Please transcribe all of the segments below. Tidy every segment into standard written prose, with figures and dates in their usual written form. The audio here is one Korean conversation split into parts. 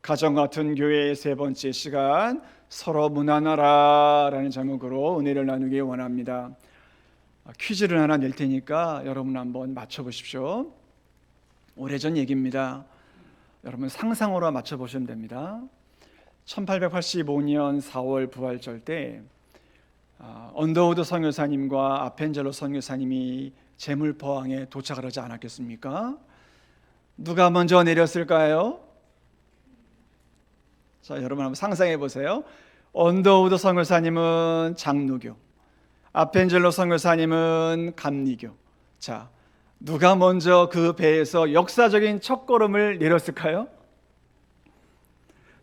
가정 같은 교회의 세 번째 시간, 서로 무난하라라는 제목으로 은혜를 나누기 원합니다. 퀴즈를 하나 낼 테니까 여러분 한번 맞춰보십시오. 오래전 얘기입니다. 여러분 상상으로 맞춰보시면 됩니다. 1885년 4월 부활절 때 언더우드 선교사님과 아펜젤로 선교사님이 제물포항에 도착을 하지 않았겠습니까? 누가 먼저 내렸을까요? 자, 여러분 한번 상상해 보세요. 언더우드 선교사님은 장로교, 아펜젤로 선교사님은 감리교. 자, 누가 먼저 그 배에서 역사적인 첫걸음을 내렸을까요?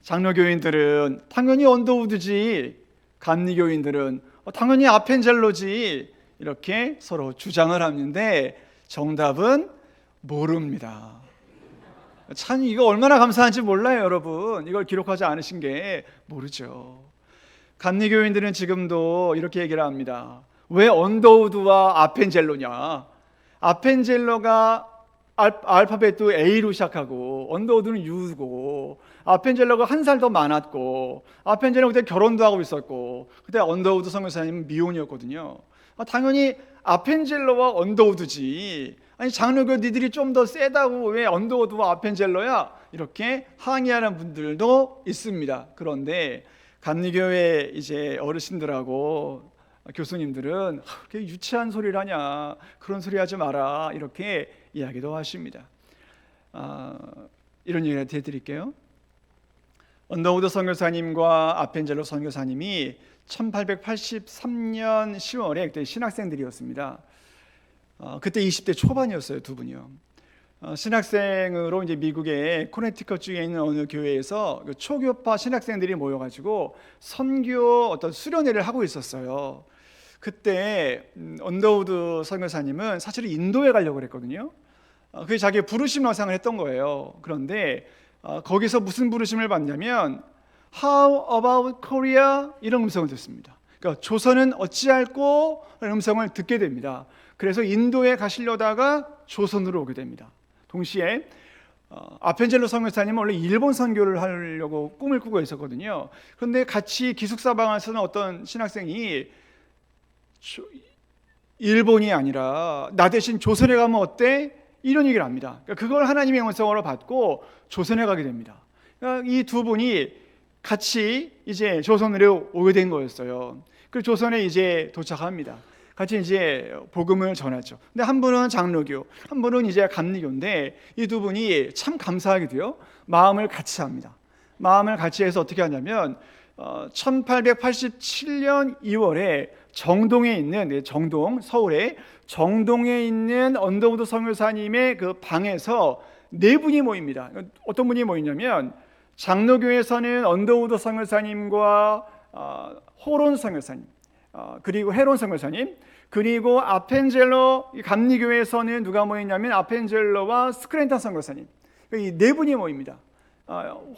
장로교인들은 당연히 언더우드지, 감리교인들은 당연히 아펜젤로지, 이렇게 서로 주장을 하는데 정답은 모릅니다. 참 이거 얼마나 감사한지 몰라요, 여러분. 이걸 기록하지 않으신 게 모르죠. 감리교인들은 지금도 이렇게 얘기를 합니다. 왜 언더우드와 아펜젤로냐? 아펜젤로가 알파벳도 A로 시작하고 언더우드는 U고, 아펜젤로가 한 살 더 많았고, 아펜젤로 그때 결혼도 하고 있었고, 그때 언더우드 선교사님은 미혼이었거든요. 당연히 아펜젤로와 언더우드지, 아니 장로교 니들이 좀 더 세다고 왜 언더우드와 아펜젤로야? 이렇게 항의하는 분들도 있습니다. 그런데 감리교회 이제 어르신들하고 교수님들은 그게 유치한 소리를 하냐, 그런 소리 하지 마라, 이렇게 이야기도 하십니다. 이런 얘기를 해드릴게요. 언더우드 선교사님과 아펜젤로 선교사님이 1883년 10월에 그때 신학생들이었습니다. 그때 20대 초반이었어요, 두 분이요. 신학생으로 이제 미국의 코네티컷 주에 있는 어느 교회에서 초교파 신학생들이 모여가지고 선교 어떤 수련회를 하고 있었어요. 그때 언더우드 선교사님은 사실은 인도에 가려고 그랬거든요. 그게 자기의 부르심 영상을 했던 거예요. 그런데 거기서 무슨 부르심을 받냐면 How about Korea? 이런 음성을 듣습니다. 그러니까 조선은 어찌할꼬? 라는 음성을 듣게 됩니다. 그래서 인도에 가시려다가 조선으로 오게 됩니다. 동시에 아펜젤로 선교사님은 원래 일본 선교를 하려고 꿈을 꾸고 있었거든요. 그런데 같이 기숙사방을 쓰는 어떤 신학생이 일본이 아니라 나 대신 조선에 가면 어때? 이런 얘기를 합니다. 그러니까 그걸 하나님의 음성으로 받고 조선에 가게 됩니다. 그러니까 이 두 분이 같이 이제 조선으로 오게 된 거였어요. 그리고 조선에 이제 도착합니다. 같이 이제 복음을 전하죠. 근데 한 분은 장로교, 한 분은 이제 감리교인데 이 두 분이 참 감사하게도요, 마음을 같이 합니다. 마음을 같이 해서 어떻게 하냐면 1887년 2월에 정동에 있는, 정동, 서울에 정동에 있는 언더우드 선교사님의 그 방에서 네 분이 모입니다. 어떤 분이 모이냐면 장로교에서는 언더우드 선교사님과 호론 선교사님, 그리고 헤론 선교사님, 그리고 아펜젤로 감리교회에서는 누가 모였냐면 아펜젤로와 스크랜턴 선교사님, 이 네 분이 모입니다.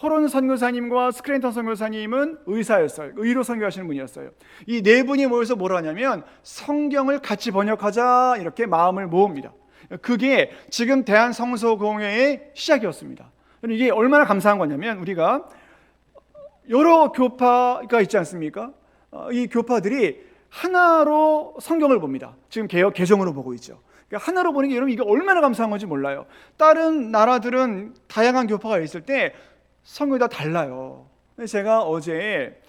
호론 선교사님과 스크랜턴 선교사님은 의사였어요. 의로 선교하시는 분이었어요. 이 네 분이 모여서 뭘 하냐면 성경을 같이 번역하자, 이렇게 마음을 모읍니다. 그게 지금 대한성서공회의 시작이었습니다. 이게 얼마나 감사한 거냐면 우리가 여러 교파가 있지 않습니까? 이 교파들이 하나로 성경을 봅니다. 지금 개역 개정으로 보고 있죠. 그러니까 하나로 보는 게, 여러분 이게 얼마나 감사한 건지 몰라요. 다른 나라들은 다양한 교파가 있을 때 성경이 다 달라요. 제가 어제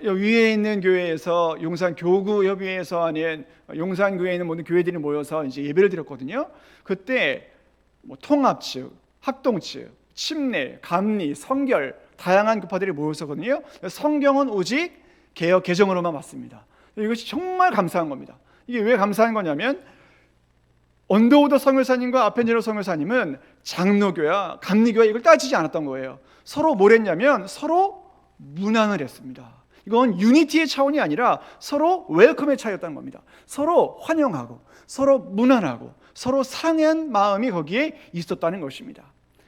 위에 있는 교회에서 용산 교구협의회에서 하는 용산교회에 있는 모든 교회들이 모여서 이제 예배를 드렸거든요. 그때 통합 측, 합동 측, 침례, 감리, 성결 다양한 교파들이 모였었거든요. 성경은 오직 개역 개정으로만 맞습니다. 이것이 정말 감사한 겁니다. 이게 왜 감사한 거냐면 언더우드 선교사님과 아펜젤로 선교사님은 장로교야 감리교야 이걸 따지지 않았던 거예요. 서로 뭘 했냐면 서로 문안을 했습니다. 이건 유니티의 차원이 아니라 서로 웰컴의 차이였다는 겁니다. 서로 환영하고 서로 문안하고 서로 사랑하는 마음이 거기에 있었다는 것입니다.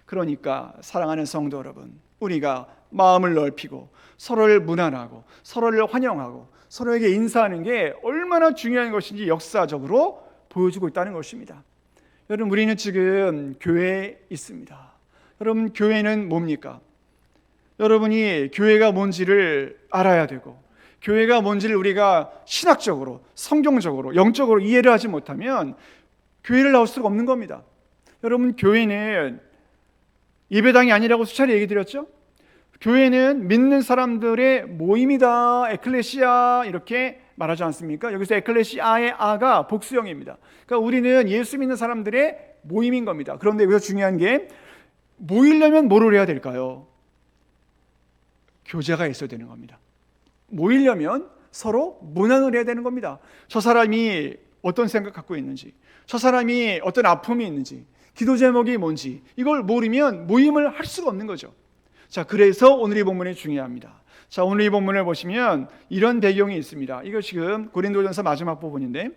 그러니까 사랑하는 성도 여러분, 우리가 마음을 넓히고 서로를 문안하고 서로를 환영하고 서로에게 인사하는 게 얼마나 중요한 것인지 역사적으로 보여주고 있다는 것입니다. 여러분, 우리는 지금 교회에 있습니다. 여러분, 교회는 뭡니까? 여러분이 교회가 뭔지를 알아야 되고, 교회가 뭔지를 우리가 신학적으로, 성경적으로, 영적으로 이해를 하지 못하면 교회를 나올 수가 없는 겁니다. 여러분, 교회는 예배당이 아니라고 수차례 얘기 드렸죠? 교회는 믿는 사람들의 모임이다, 에클레시아 이렇게 말하지 않습니까? 여기서 에클레시아의 아가 복수형입니다. 그러니까 우리는 예수 믿는 사람들의 모임인 겁니다. 그런데 여기서 중요한 게, 모이려면 뭐를 해야 될까요? 교제가 있어야 되는 겁니다. 모이려면 서로 문안을 해야 되는 겁니다. 저 사람이 어떤 생각 갖고 있는지, 저 사람이 어떤 아픔이 있는지, 기도 제목이 뭔지, 이걸 모르면 모임을 할 수가 없는 거죠. 자, 그래서 오늘 이 본문이 중요합니다. 자, 오늘 이 본문을 보시면 이런 배경이 있습니다. 이거 지금 고린도전서 마지막 부분인데,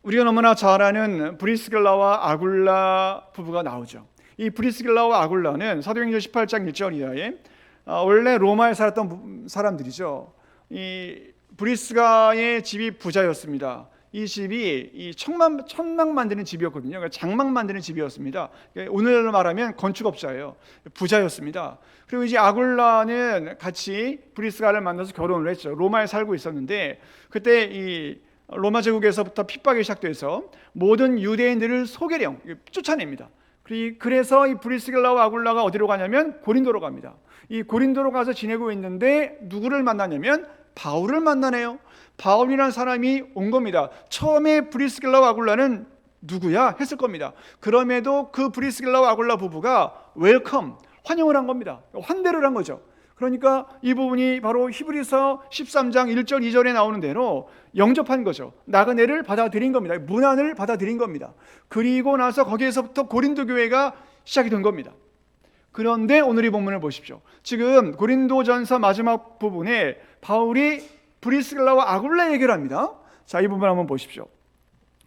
우리가 너무나 잘 아는 브리스길라와 아굴라 부부가 나오죠. 이 브리스길라와 아굴라는 사도행전 18장 1절 이하에 원래 로마에 살았던 사람들이죠. 이 브리스가의 집이 부자였습니다. 이 집이 이 천막 만드는 집이었거든요. 그러니까 장막 만드는 집이었습니다. 오늘날로 말하면 건축업자예요. 부자였습니다. 그리고 이제 아굴라는 같이 브리스가를 만나서 결혼을 했죠. 로마에 살고 있었는데, 그때 이 로마 제국에서부터 핍박이 시작돼서 모든 유대인들을 소개령 쫓아냅니다. 그래서 이 브리스길라와 아굴라가 어디로 가냐면 고린도로 갑니다. 이 고린도로 가서 지내고 있는데 누구를 만나냐면 바울을 만나네요. 바울이라는 사람이 온 겁니다. 처음에 브리스길라와 아굴라는 누구야 했을 겁니다. 그럼에도 그 브리스길라와 아굴라 부부가 웰컴, 환영을 한 겁니다. 환대를 한 거죠. 그러니까 이 부분이 바로 히브리서 13장 1절 2절에 나오는 대로 영접한 거죠. 나그네를 받아들인 겁니다. 문안을 받아들인 겁니다. 그리고 나서 거기에서부터 고린도 교회가 시작이 된 겁니다. 그런데 오늘 이 본문을 보십시오. 지금 고린도전서 마지막 부분에 바울이 브리스길라와 아굴라 얘기를 합니다. 자, 이 부분 한번 보십시오.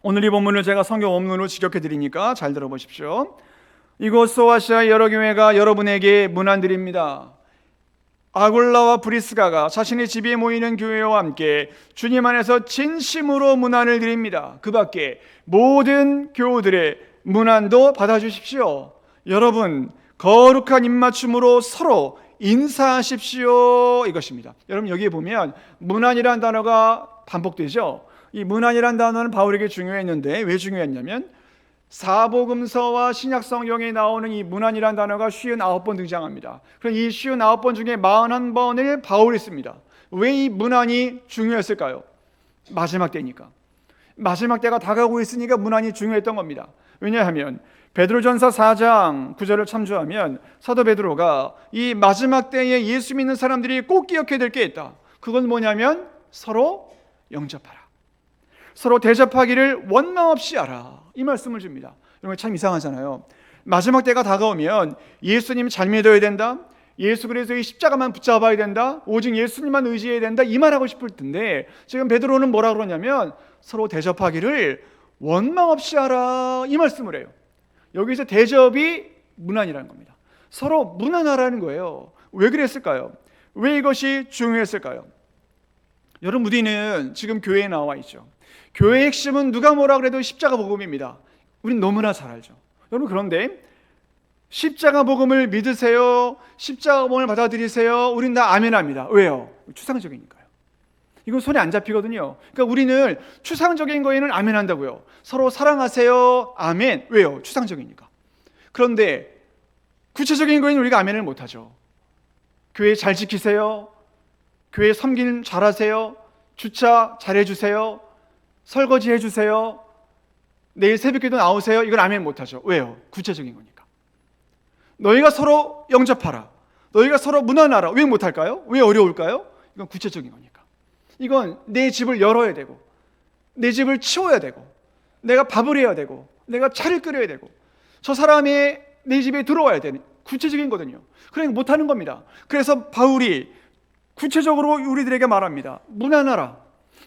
오늘 이 본문을 제가 성경 원문으로 직역해 드리니까 잘 들어보십시오. 이곳 소아시아의 여러 교회가 여러분에게 문안드립니다. 아굴라와 브리스가가 자신의 집에 모이는 교회와 함께 주님 안에서 진심으로 문안을 드립니다. 그 밖에 모든 교우들의 문안도 받아주십시오. 여러분, 거룩한 입맞춤으로 서로 인사하십시오, 이것입니다. 여러분, 여기에 보면 문안이라는 단어가 반복되죠. 이 문안이라는 단어는 바울에게 중요했는데 왜 중요했냐면, 사복음서와 신약성경에 나오는 이 문안이라는 단어가 59번 등장합니다. 그럼 이 59번 중에 41번을 바울이 씁니다. 왜 이 문안이 중요했을까요? 마지막 때니까. 마지막 때가 다가오고 있으니까 문안이 중요했던 겁니다. 왜냐하면 베드로전서 4장 9절을 참조하면 사도 베드로가 이 마지막 때에 예수 믿는 사람들이 꼭 기억해야 될 게 있다. 그건 뭐냐면 서로 영접하라, 서로 대접하기를 원망 없이 하라, 이 말씀을 줍니다. 이런 거 참 이상하잖아요. 마지막 때가 다가오면 예수님 잘 믿어야 된다, 예수 그리스도의 십자가만 붙잡아야 된다, 오직 예수님만 의지해야 된다, 이 말하고 싶을 텐데 지금 베드로는 뭐라 그러냐면 서로 대접하기를 원망 없이 하라, 이 말씀을 해요. 여기서 대접이 문안이라는 겁니다. 서로 문안하라는 거예요. 왜 그랬을까요? 왜 이것이 중요했을까요? 여러분, 우리는 지금 교회에 나와 있죠. 교회의 핵심은 누가 뭐라 그래도 십자가 복음입니다. 우린 너무나 잘 알죠. 여러분, 그런데 십자가 복음을 믿으세요, 십자가 복음을 받아들이세요, 우린 다 아멘합니다. 왜요? 추상적이니까요. 이건 손에 안 잡히거든요. 그러니까 우리는 추상적인 거에는 아멘한다고요. 서로 사랑하세요, 아멘. 왜요? 추상적이니까. 그런데 구체적인 거에는 우리가 아멘을 못하죠. 교회 잘 지키세요, 교회 섬기는 잘하세요, 주차 잘해주세요, 설거지 해주세요, 내일 새벽기도 나오세요, 이건 아멘 못하죠. 왜요? 구체적인 거니까. 너희가 서로 영접하라, 너희가 서로 문안하라, 왜 못할까요? 왜 어려울까요? 이건 구체적인 거니까. 이건 내 집을 열어야 되고, 내 집을 치워야 되고, 내가 밥을 해야 되고, 내가 차를 끓여야 되고, 저 사람이 내 집에 들어와야 되는 구체적인 거거든요. 그러니까 못하는 겁니다. 그래서 바울이 구체적으로 우리들에게 말합니다. 문안하라,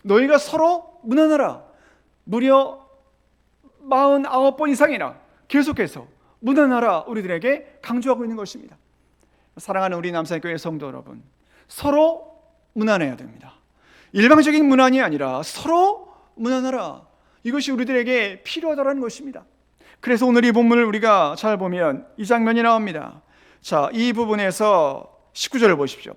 너희가 서로 문안하라. 무려 49번 이상이나 계속해서 문안하라 우리들에게 강조하고 있는 것입니다. 사랑하는 우리 남산교회 성도 여러분, 서로 문안해야 됩니다. 일방적인 문안이 아니라 서로 문안하라, 이것이 우리들에게 필요하다는 것입니다. 그래서 오늘 이 본문을 우리가 잘 보면 이 장면이 나옵니다. 자, 이 부분에서 19절을 보십시오.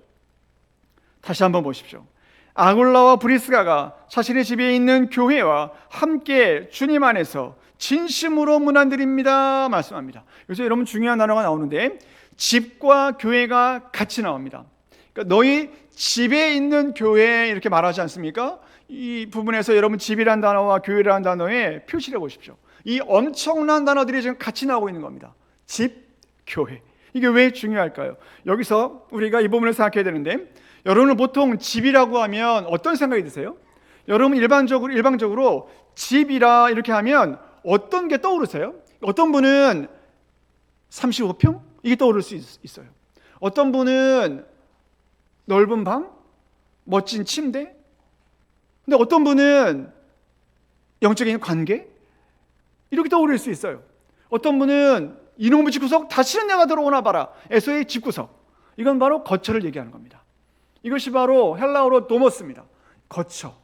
다시 한번 보십시오. 아굴라와 브리스가가 자신의 집에 있는 교회와 함께 주님 안에서 진심으로 문안드립니다 말씀합니다. 여기서 여러분 중요한 단어가 나오는데 집과 교회가 같이 나옵니다. 그러니까 너희 집에 있는 교회 이렇게 말하지 않습니까? 이 부분에서 여러분 집이란 단어와 교회라는 단어에 표시를 해보십시오. 이 엄청난 단어들이 지금 같이 나오고 있는 겁니다. 집, 교회. 이게 왜 중요할까요? 여기서 우리가 이 부분을 생각해야 되는데, 여러분은 보통 집이라고 하면 어떤 생각이 드세요? 여러분 일방적으로 집이라 이렇게 하면 어떤 게 떠오르세요? 어떤 분은 35평? 이게 떠오를 수 있어요. 어떤 분은 넓은 방? 멋진 침대? 근데 어떤 분은 영적인 관계? 이렇게 떠오를 수 있어요. 어떤 분은 이놈의 집구석 다시는 내가 들어오나 봐라. 에서의 집구석. 이건 바로 거처를 얘기하는 겁니다. 이것이 바로 헬라어로 노모스입니다. 거처.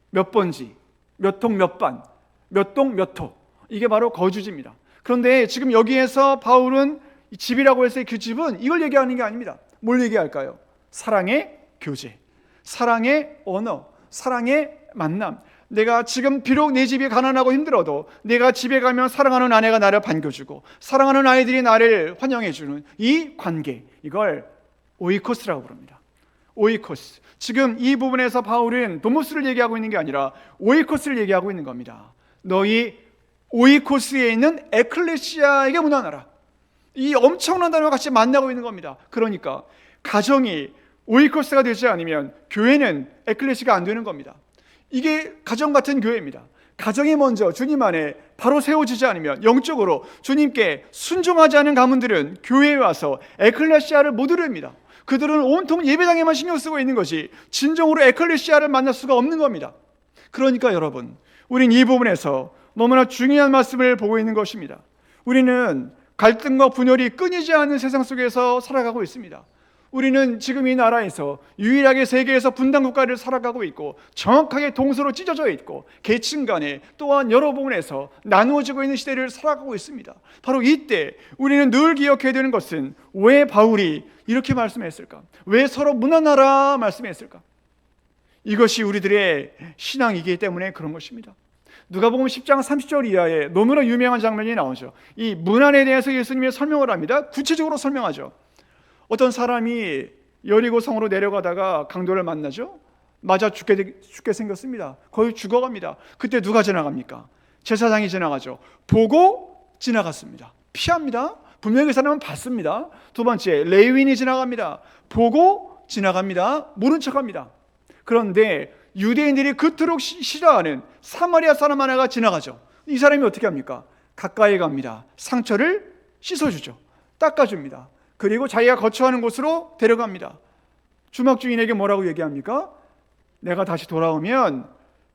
몇 번지, 몇 통 몇 반, 몇 동 몇 호. 이게 바로 거주지입니다. 그런데 지금 여기에서 바울은 집이라고 해서 그 집은 이걸 얘기하는 게 아닙니다. 뭘 얘기할까요? 사랑의 교제, 사랑의 언어, 사랑의 만남. 내가 지금 비록 내 집이 가난하고 힘들어도 내가 집에 가면 사랑하는 아내가 나를 반겨주고 사랑하는 아이들이 나를 환영해주는 이 관계, 이걸 오이코스라고 부릅니다. 오이코스. 지금 이 부분에서 바울은 도모스를 얘기하고 있는 게 아니라 오이코스를 얘기하고 있는 겁니다. 너희 오이코스에 있는 에클레시아에게 문안하라. 이 엄청난 단어가 같이 만나고 있는 겁니다. 그러니까 가정이 오이코스가 되지 않으면 교회는 에클레시아가 안 되는 겁니다. 이게 가정 같은 교회입니다. 가정이 먼저 주님 안에 바로 세워지지 않으면, 영적으로 주님께 순종하지 않은 가문들은 교회에 와서 에클레시아를 못 이룹니다. 그들은 온통 예배당에만 신경 쓰고 있는 것이 진정으로 에클레시아를 만날 수가 없는 겁니다. 그러니까 여러분, 우린 이 부분에서 너무나 중요한 말씀을 보고 있는 것입니다. 우리는 갈등과 분열이 끊이지 않는 세상 속에서 살아가고 있습니다. 우리는 지금 이 나라에서 유일하게 세계에서 분단국가를 살아가고 있고, 정확하게 동서로 찢어져 있고, 계층 간에 또한 여러 부분에서 나누어지고 있는 시대를 살아가고 있습니다. 바로 이때 우리는 늘 기억해야 되는 것은, 왜 바울이 이렇게 말씀했을까? 왜 서로 문안하라 말씀했을까? 이것이 우리들의 신앙이기 때문에 그런 것입니다. 누가복음 10장 30절 이하에 너무나 유명한 장면이 나오죠. 이 문안에 대해서 예수님이 설명을 합니다. 구체적으로 설명하죠. 어떤 사람이 여리고 성으로 내려가다가 강도를 만나죠. 맞아 죽게 생겼습니다. 거의 죽어갑니다. 그때 누가 지나갑니까? 제사장이 지나가죠. 보고 지나갔습니다. 피합니다. 분명히 그 사람은 봤습니다. 두 번째, 레위인이 지나갑니다. 보고 지나갑니다. 모른 척합니다. 그런데 유대인들이 그토록 싫어하는 사마리아 사람 하나가 지나가죠. 이 사람이 어떻게 합니까? 가까이 갑니다. 상처를 씻어주죠. 닦아줍니다. 그리고 자기가 거처하는 곳으로 데려갑니다. 주막 주인에게 뭐라고 얘기합니까? 내가 다시 돌아오면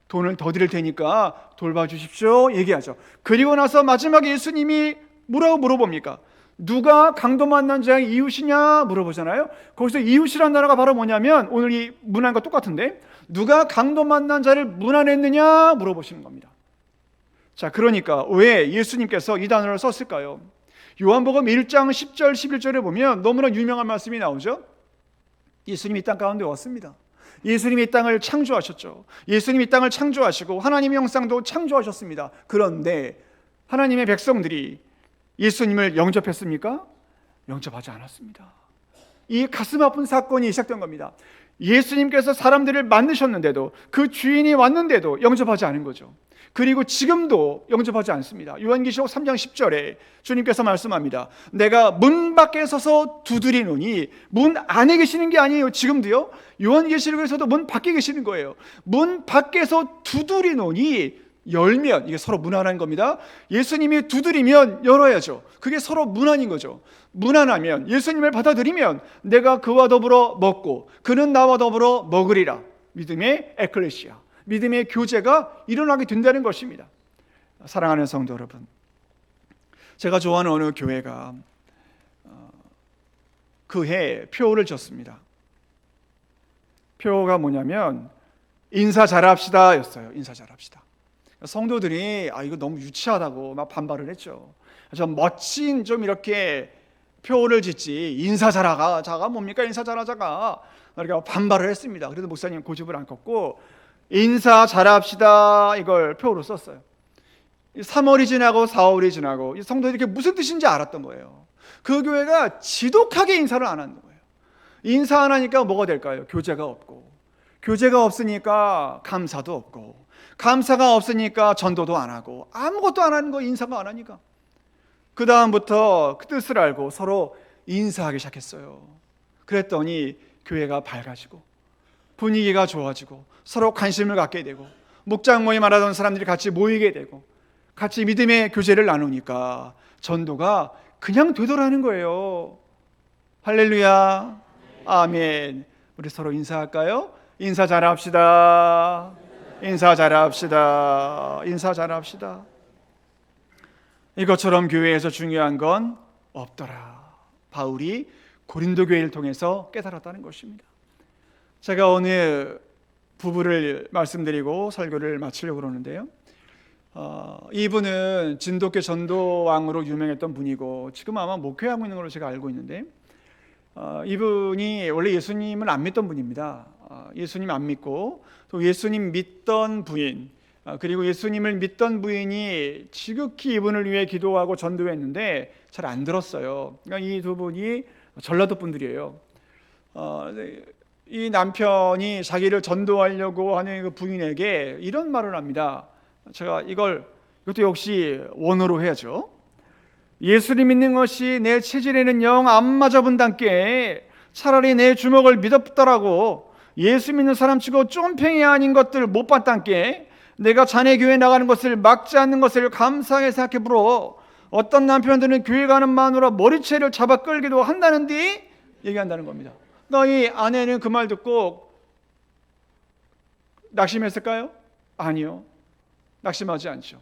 돈을 더 드릴 테니까 돌봐주십시오 얘기하죠. 그리고 나서 마지막에 예수님이 뭐라고 물어봅니까? 누가 강도 만난 자의 이웃이냐 물어보잖아요. 거기서 이웃이라는 단어가 바로 뭐냐면, 오늘 이 문안과 똑같은데, 누가 강도 만난 자를 문안했느냐 물어보시는 겁니다. 자, 그러니까 왜 예수님께서 이 단어를 썼을까요? 요한복음 1장 10절 11절에 보면 너무나 유명한 말씀이 나오죠. 예수님이 이 땅 가운데 왔습니다. 예수님이 이 땅을 창조하셨죠. 예수님이 이 땅을 창조하시고 하나님의 형상도 창조하셨습니다. 그런데 하나님의 백성들이 예수님을 영접했습니까? 영접하지 않았습니다. 이 가슴 아픈 사건이 시작된 겁니다. 예수님께서 사람들을 만드셨는데도, 그 주인이 왔는데도 영접하지 않은 거죠. 그리고 지금도 영접하지 않습니다. 요한계시록 3장 10절에 주님께서 말씀합니다. 내가 문 밖에 서서 두드리노니, 문 안에 계시는 게 아니에요. 지금도요. 요한계시록에서도 문 밖에 계시는 거예요. 문 밖에서 두드리노니, 열면, 이게 서로 문안한 겁니다. 예수님이 두드리면 열어야죠. 그게 서로 문안인 거죠. 문안하면, 예수님을 받아들이면 내가 그와 더불어 먹고 그는 나와 더불어 먹으리라. 믿음의 에클레시아, 믿음의 교제가 일어나게 된다는 것입니다. 사랑하는 성도 여러분, 제가 좋아하는 어느 교회가 그 해 표를 줬습니다. 표가 뭐냐면 인사 잘합시다 였어요. 인사 잘합시다. 성도들이 이거 너무 유치하다고 막 반발을 했죠. 좀 멋진, 좀 이렇게 표를 짓지 인사자가 뭡니까? 인사자라자가 이렇게 반발을 했습니다. 그래도 목사님 고집을 안 꺾고 인사 잘합시다 이걸 표로 썼어요. 3월이 지나고 4월이 지나고 이 성도들이 이게 무슨 뜻인지 알았던 거예요. 그 교회가 지독하게 인사를 안 하는 거예요. 인사 안 하니까 뭐가 될까요? 교제가 없고, 교제가 없으니까 감사도 없고, 감사가 없으니까 전도도 안 하고, 아무것도 안 하는 거, 인사가 안 하니까. 그 다음부터 그 뜻을 알고 서로 인사하기 시작했어요. 그랬더니 교회가 밝아지고 분위기가 좋아지고 서로 관심을 갖게 되고 목장 모임 안 하던 사람들이 같이 모이게 되고 같이 믿음의 교제를 나누니까 전도가 그냥 되더라는 거예요. 할렐루야, 아멘. 우리 서로 인사할까요? 인사 잘합시다. 인사 잘합시다. 인사 잘합시다. 이것처럼 교회에서 중요한 건 없더라. 바울이 고린도 교회를 통해서 깨달았다는 것입니다. 제가 오늘 부부를 말씀드리고 설교를 마치려고 그러는데요. 이분은 진돗개 전도왕으로 유명했던 분이고 지금 아마 목회하고 있는 걸로 제가 알고 있는데 이분이 원래 예수님을 안 믿던 분입니다. 예수님 안 믿고 또 예수님 믿던 부인 그리고 예수님을 믿던 부인이 지극히 이분을 위해 기도하고 전도했는데 잘 안 들었어요. 그러니까 이 두 분이 전라도 분들이에요. 이 남편이 자기를 전도하려고 하는 그 부인에게 이런 말을 합니다. 제가 이것도 역시 원어로 해야죠. 예수를 믿는 것이 내 체질에는 영 안 맞아 본단께 차라리 내 주먹을 믿었더라고 예수 믿는 사람치고 쫌팽이 아닌 것들 못 봤단께 내가 자네 교회 나가는 것을 막지 않는 것을 감사하게 생각해 보러 어떤 남편들은 교회 가는 마누라 머리채를 잡아 끌기도 한다는데 얘기한다는 겁니다. 그러니까 이 아내는 그 말 듣고 낙심했을까요? 아니요. 낙심하지 않죠.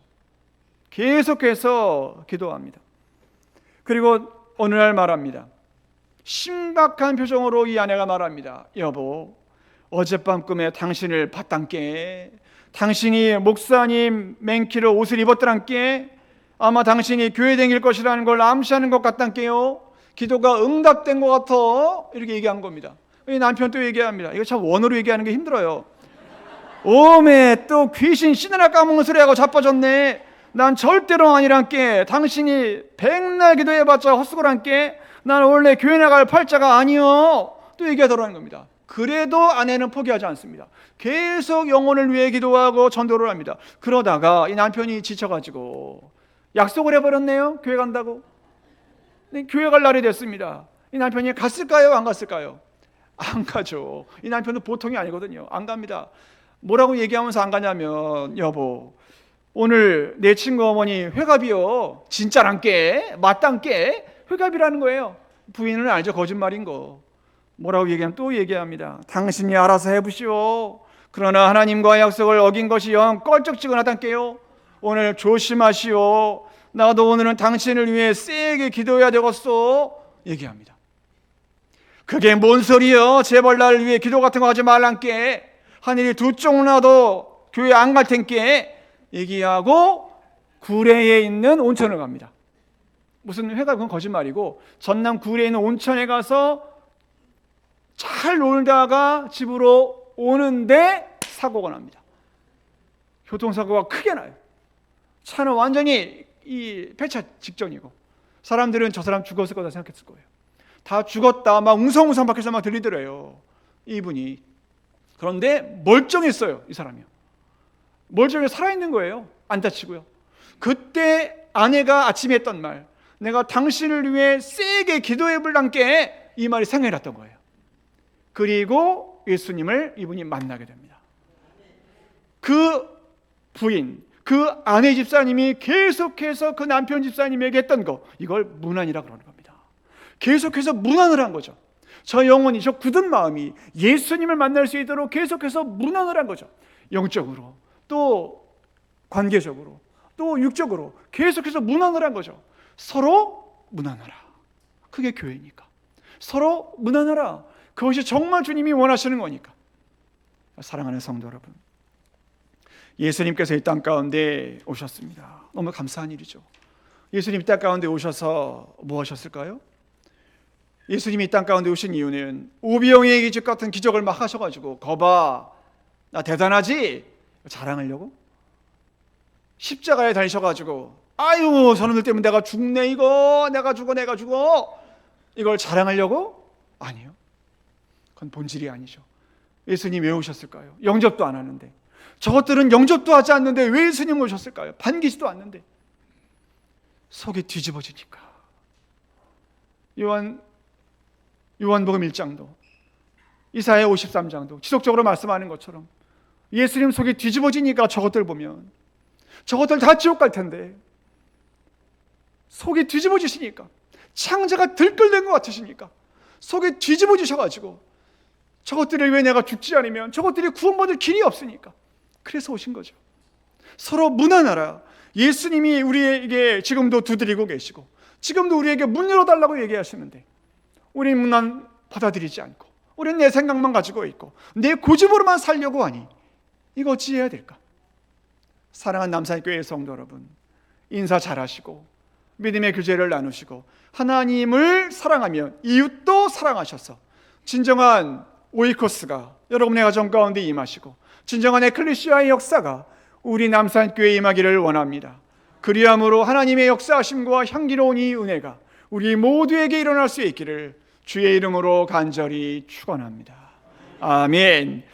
계속해서 기도합니다. 그리고 어느 날 말합니다. 심각한 표정으로 이 아내가 말합니다. 여보, 어젯밤 꿈에 당신을 봤단께 당신이 목사님 맨키를 옷을 입었더란께 아마 당신이 교회 다닐 것이라는 걸 암시하는 것 같단께요. 기도가 응답된 것 같아. 이렇게 얘기한 겁니다. 이 남편 또 얘기합니다. 이거 참 원어로 얘기하는 게 힘들어요. 오메 또 귀신 신이나 까먹는 소리하고 자빠졌네. 난 절대로 아니란께 당신이 백날 기도해봤자 헛수고란께 난 원래 교회 나갈 팔자가 아니요. 또 얘기하더라는 겁니다. 그래도 아내는 포기하지 않습니다. 계속 영혼을 위해 기도하고 전도를 합니다. 그러다가 이 남편이 지쳐가지고 약속을 해버렸네요. 교회 간다고. 교회 갈 날이 됐습니다. 이 남편이 갔을까요? 안 갔을까요? 안 가죠. 이 남편은 보통이 아니거든요. 안 갑니다. 뭐라고 얘기하면서 안 가냐면 여보 오늘 내 친구 어머니 회갑이요. 진짜란께 맞단께 회갑이라는 거예요. 부인은 알죠. 거짓말인 거. 뭐라고 얘기하면 또 얘기합니다. 당신이 알아서 해보시오. 그러나 하나님과 약속을 어긴 것이 영 껄쩍지근하단께요. 오늘 조심하시오. 나도 오늘은 당신을 위해 세게 기도해야 되겠소. 얘기합니다. 그게 뭔 소리요? 제발 나를 위해 기도 같은 거 하지 말란께. 하늘이 두 쪽 나도 교회 안 갈 텐께. 얘기하고 구례에 있는 온천을 갑니다. 무슨 회가 그건 거짓말이고 전남 구례에 있는 온천에 가서 잘 놀다가 집으로 오는데 사고가 납니다. 교통사고가 크게 나요. 차는 완전히 이 폐차 직전이고 사람들은 저 사람 죽었을 거다 생각했을 거예요. 다 죽었다 막 웅성웅성 밖에서 막 들리더래요. 이분이. 그런데 멀쩡했어요. 이 사람이요. 멀쩡히 살아있는 거예요. 안 다치고요. 그때 아내가 아침에 했던 말 내가 당신을 위해 세게 기도해 볼란께 이 말이 생각이 났던 거예요. 그리고 예수님을 이분이 만나게 됩니다. 그 부인 그 아내 집사님이 계속해서 그 남편 집사님에게 했던 거 이걸 문안이라 그러는 겁니다. 계속해서 문안을 한 거죠. 저 영혼이 저 굳은 마음이 예수님을 만날 수 있도록 계속해서 문안을 한 거죠. 영적으로 또 관계적으로 또 육적으로 계속해서 문안을 한 거죠. 서로 문안하라. 그게 교회니까. 서로 문안하라. 그것이 정말 주님이 원하시는 거니까. 사랑하는 성도 여러분, 예수님께서 이 땅 가운데 오셨습니다. 너무 감사한 일이죠. 예수님 이 땅 가운데 오셔서 뭐 하셨을까요? 예수님이 이 땅 가운데 오신 이유는 오병이의 기적 같은 기적을 막 하셔가지고 거봐 나 대단하지? 자랑하려고? 십자가에 달리셔가지고 아유 저놈들 때문에 내가 죽네 이거 내가 죽어 이걸 자랑하려고? 아니요. 그건 본질이 아니죠. 예수님 왜 오셨을까요? 영접도 안 하는데. 저것들은 영접도 하지 않는데 왜 예수님 오셨을까요? 반기지도 않는데. 속이 뒤집어지니까. 요한복음 1장도 이사야 53장도 지속적으로 말씀하는 것처럼 예수님 속이 뒤집어지니까 저것들 보면 저것들 다 지옥 갈 텐데 속이 뒤집어지시니까 창자가 들끓는 것 같으시니까 속이 뒤집어지셔가지고 저것들을 왜 내가 죽지 않으면 저것들이 구원받을 길이 없으니까 그래서 오신 거죠. 서로 무난하라. 예수님이 우리에게 지금도 두드리고 계시고 지금도 우리에게 문 열어달라고 얘기하시는데 우리는 문 받아들이지 않고 우리는 내 생각만 가지고 있고 내 고집으로만 살려고 하니 이거 어찌해야 될까? 사랑하는 남산교회 성도 여러분, 인사 잘하시고 믿음의 교제를 나누시고 하나님을 사랑하며 이웃도 사랑하셔서 진정한 오이코스가 여러분의 가정 가운데 임하시고 진정한 에클레시아의 역사가 우리 남산교회에 임하기를 원합니다. 그리함으로 하나님의 역사하심과 향기로운 이 은혜가 우리 모두에게 일어날 수 있기를 주의 이름으로 간절히 축원합니다. 아멘.